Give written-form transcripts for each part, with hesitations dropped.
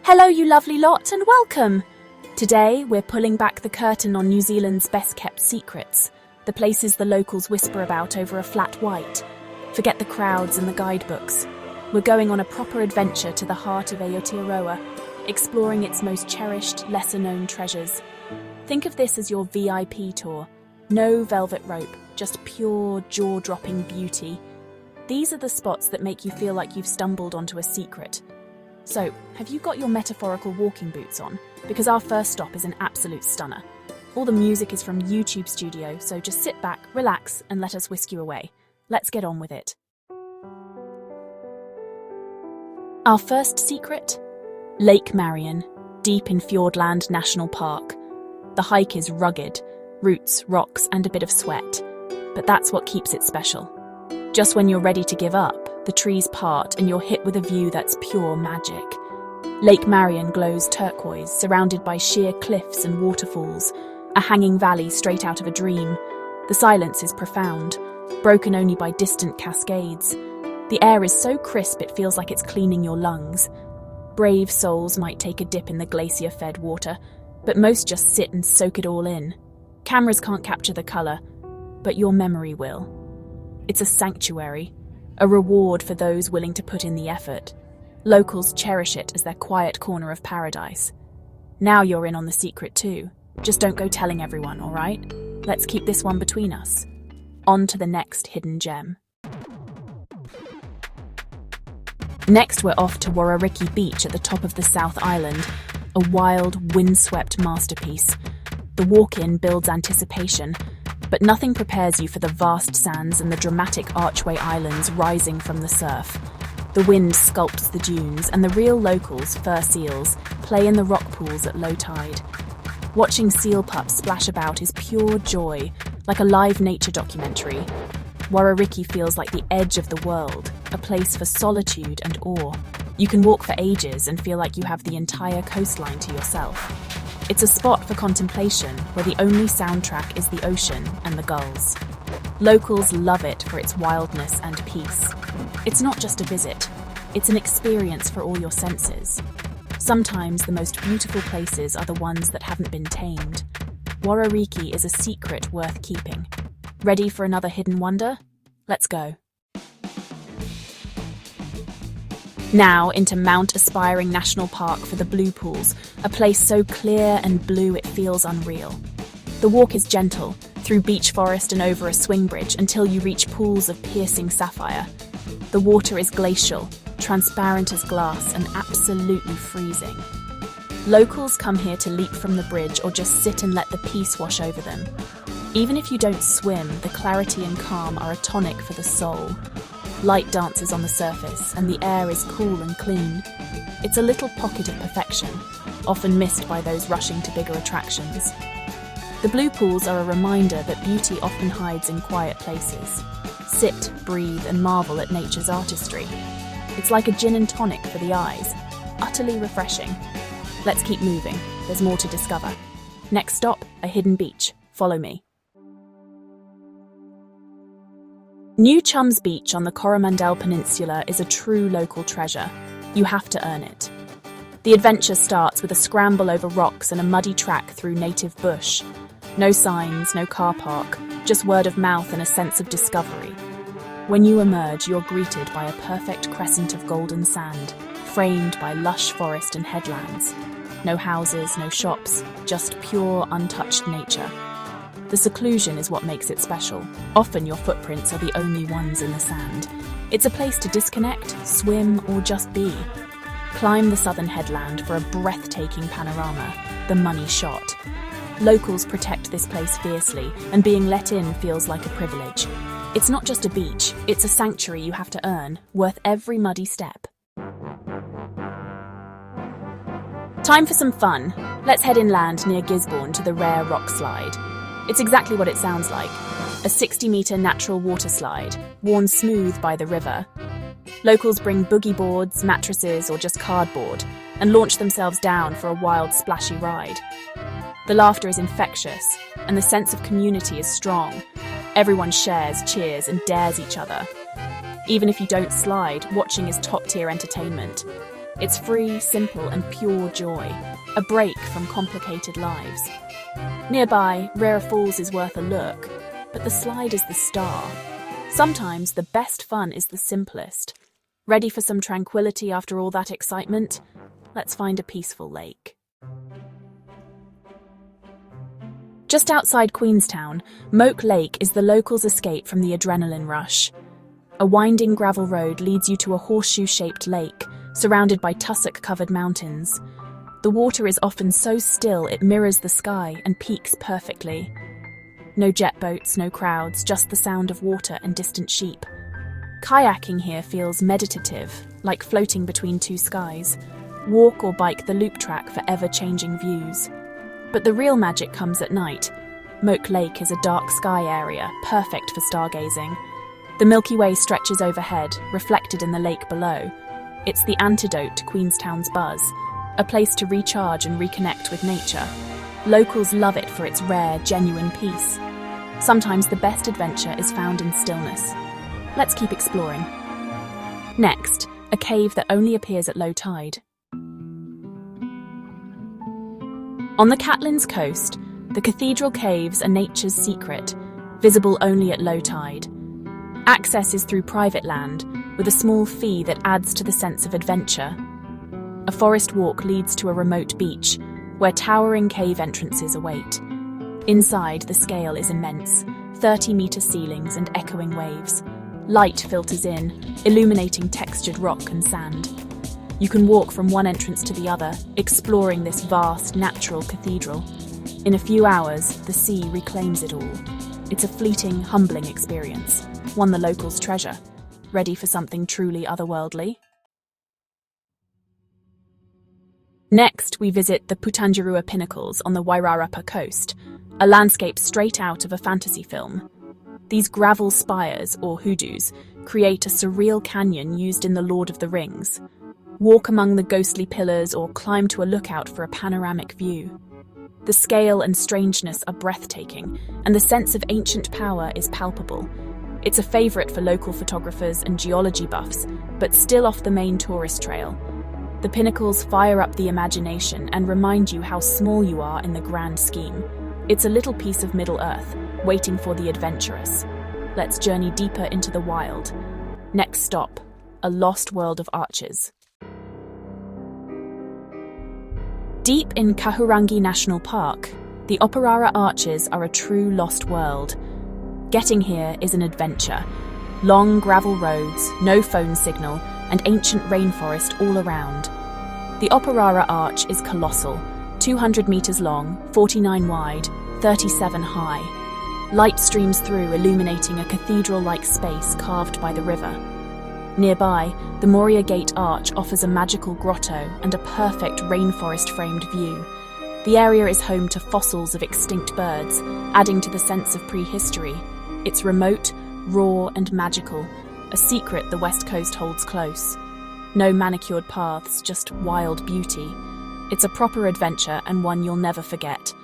Hello, you lovely lot, and welcome! Today, we're pulling back the curtain on New Zealand's best-kept secrets, the places the locals whisper about over a flat white. Forget the crowds and the guidebooks. We're going on a proper adventure to the heart of Aotearoa, exploring its most cherished, lesser-known treasures. Think of this as your VIP tour. No velvet rope, just pure, jaw-dropping beauty. These are the spots that make you feel like you've stumbled onto a secret. So, have you got your metaphorical walking boots on? Because our first stop is an absolute stunner. All the music is from YouTube Studio, so just sit back, relax, and let us whisk you away. Let's get on with it. Our first secret? Lake Marion, deep in Fiordland National Park. The hike is rugged, roots, rocks, and a bit of sweat. But that's what keeps it special. Just when you're ready to give up, the trees part and you're hit with a view that's pure magic. Lake Marion glows turquoise, surrounded by sheer cliffs and waterfalls, a hanging valley straight out of a dream. The silence is profound, broken only by distant cascades. The air is so crisp it feels like it's cleaning your lungs. Brave souls might take a dip in the glacier-fed water, but most just sit and soak it all in. Cameras can't capture the colour, but your memory will. It's a sanctuary, a reward for those willing to put in the effort. Locals cherish it as their quiet corner of paradise. Now you're in on the secret too. Just don't go telling everyone, all right? Let's keep this one between us. On to the next hidden gem. Next, we're off to Warariki Beach at the top of the South Island, a wild, windswept masterpiece. The walk-in builds anticipation, but nothing prepares you for the vast sands and the dramatic archway islands rising from the surf. The wind sculpts the dunes, and the real locals, fur seals, play in the rock pools at low tide. Watching seal pups splash about is pure joy, like a live nature documentary. Warariki feels like the edge of the world, a place for solitude and awe. You can walk for ages and feel like you have the entire coastline to yourself. It's a spot for contemplation where the only soundtrack is the ocean and the gulls. Locals love it for its wildness and peace. It's not just a visit, it's an experience for all your senses. Sometimes the most beautiful places are the ones that haven't been tamed. Warariki is a secret worth keeping. Ready for another hidden wonder? Let's go. Now into Mount Aspiring National Park for the Blue Pools, a place so clear and blue it feels unreal. The walk is gentle, through beech forest and over a swing bridge until you reach pools of piercing sapphire. The water is glacial, transparent as glass and absolutely freezing. Locals come here to leap from the bridge or just sit and let the peace wash over them. Even if you don't swim, the clarity and calm are a tonic for the soul. Light dances on the surface, and the air is cool and clean. It's a little pocket of perfection, often missed by those rushing to bigger attractions. The blue pools are a reminder that beauty often hides in quiet places. Sit, breathe, and marvel at nature's artistry. It's like a gin and tonic for the eyes, utterly refreshing. Let's keep moving, there's more to discover. Next stop, a hidden beach. Follow me. New Chums Beach on the Coromandel Peninsula is a true local treasure. You have to earn it. The adventure starts with a scramble over rocks and a muddy track through native bush. No signs, no car park, just word of mouth and a sense of discovery. When you emerge, you're greeted by a perfect crescent of golden sand, framed by lush forest and headlands. No houses, no shops, just pure, untouched nature. The seclusion is what makes it special. Often your footprints are the only ones in the sand. It's a place to disconnect, swim, or just be. Climb the southern headland for a breathtaking panorama, the money shot. Locals protect this place fiercely, and being let in feels like a privilege. It's not just a beach, it's a sanctuary you have to earn, worth every muddy step. Time for some fun. Let's head inland near Gisborne to the rare rock slide. It's exactly what it sounds like, a 60-metre natural water slide, worn smooth by the river. Locals bring boogie boards, mattresses, or just cardboard, and launch themselves down for a wild, splashy ride. The laughter is infectious, and the sense of community is strong. Everyone shares, cheers, and dares each other. Even if you don't slide, watching is top-tier entertainment. It's free, simple, and pure joy, a break from complicated lives. Nearby, Rare Falls is worth a look, but the slide is the star. Sometimes the best fun is the simplest. Ready for some tranquility after all that excitement? Let's find a peaceful lake. Just outside Queenstown, Moke Lake is the locals' escape from the adrenaline rush. A winding gravel road leads you to a horseshoe-shaped lake, surrounded by tussock-covered mountains. The water is often so still it mirrors the sky and peaks perfectly. No jet boats, no crowds, just the sound of water and distant sheep. Kayaking here feels meditative, like floating between two skies. Walk or bike the loop track for ever-changing views. But the real magic comes at night. Moke Lake is a dark sky area, perfect for stargazing. The Milky Way stretches overhead, reflected in the lake below. It's the antidote to Queenstown's buzz, a place to recharge and reconnect with nature. Locals love it for its rare, genuine peace. Sometimes the best adventure is found in stillness. Let's keep exploring. Next, a cave that only appears at low tide. On the Catlin's coast, the Cathedral Caves are nature's secret, visible only at low tide. Access is through private land, with a small fee that adds to the sense of adventure. A forest walk leads to a remote beach, where towering cave entrances await. Inside, the scale is immense, 30-metre ceilings and echoing waves. Light filters in, illuminating textured rock and sand. You can walk from one entrance to the other, exploring this vast, natural cathedral. In a few hours, the sea reclaims it all. It's a fleeting, humbling experience, one the locals treasure. Ready for something truly otherworldly? Next, we visit the Putanjarua Pinnacles on the Wairarapa coast, a landscape straight out of a fantasy film. These gravel spires, or hoodoos, create a surreal canyon used in The Lord of the Rings. Walk among the ghostly pillars or climb to a lookout for a panoramic view. The scale and strangeness are breathtaking, and the sense of ancient power is palpable. It's a favourite for local photographers and geology buffs, but still off the main tourist trail. The pinnacles fire up the imagination and remind you how small you are in the grand scheme. It's a little piece of Middle Earth, waiting for the adventurous. Let's journey deeper into the wild. Next stop, a lost world of arches. Deep in Kahurangi National Park, the Aotearoa Arches are a true lost world. Getting here is an adventure. Long gravel roads, no phone signal, and ancient rainforest all around. The Aotearoa Arch is colossal, 200 metres long, 49 wide, 37 high. Light streams through, illuminating a cathedral-like space carved by the river. Nearby, the Moria Gate Arch offers a magical grotto and a perfect rainforest-framed view. The area is home to fossils of extinct birds, adding to the sense of prehistory. It's remote, raw and magical, a secret the West Coast holds close. No manicured paths, just wild beauty. It's a proper adventure and one you'll never forget.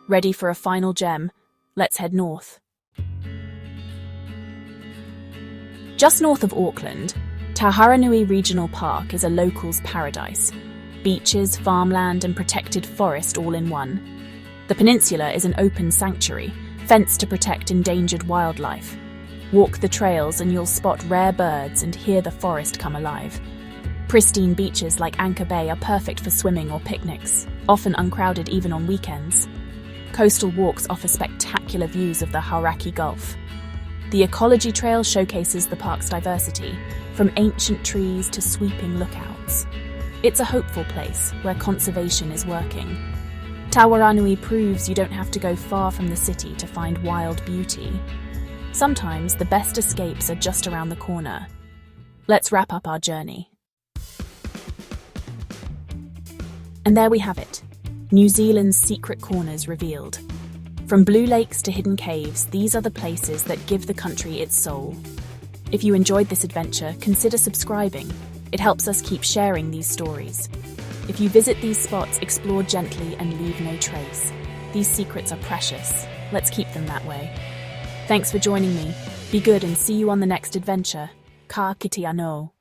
Ready for a final gem? Let's head north. Just north of Auckland, Tauharanui Regional Park is a local's paradise. Beaches, farmland and protected forest all in one. The peninsula is an open sanctuary, fenced to protect endangered wildlife. Walk the trails and you'll spot rare birds and hear the forest come alive. Pristine beaches like Anchor Bay are perfect for swimming or picnics, often uncrowded even on weekends. Coastal walks offer spectacular views of the Hauraki Gulf. The Ecology Trail showcases the park's diversity, from ancient trees to sweeping lookouts. It's a hopeful place where conservation is working. Tauharanui proves you don't have to go far from the city to find wild beauty. Sometimes the best escapes are just around the corner. Let's wrap up our journey. And there we have it, New Zealand's secret corners revealed. From blue lakes to hidden caves, these are the places that give the country its soul. If you enjoyed this adventure, consider subscribing. It helps us keep sharing these stories. If you visit these spots, explore gently and leave no trace. These secrets are precious. Let's keep them that way. Thanks for joining me. Be good and see you on the next adventure. Ka kite anō.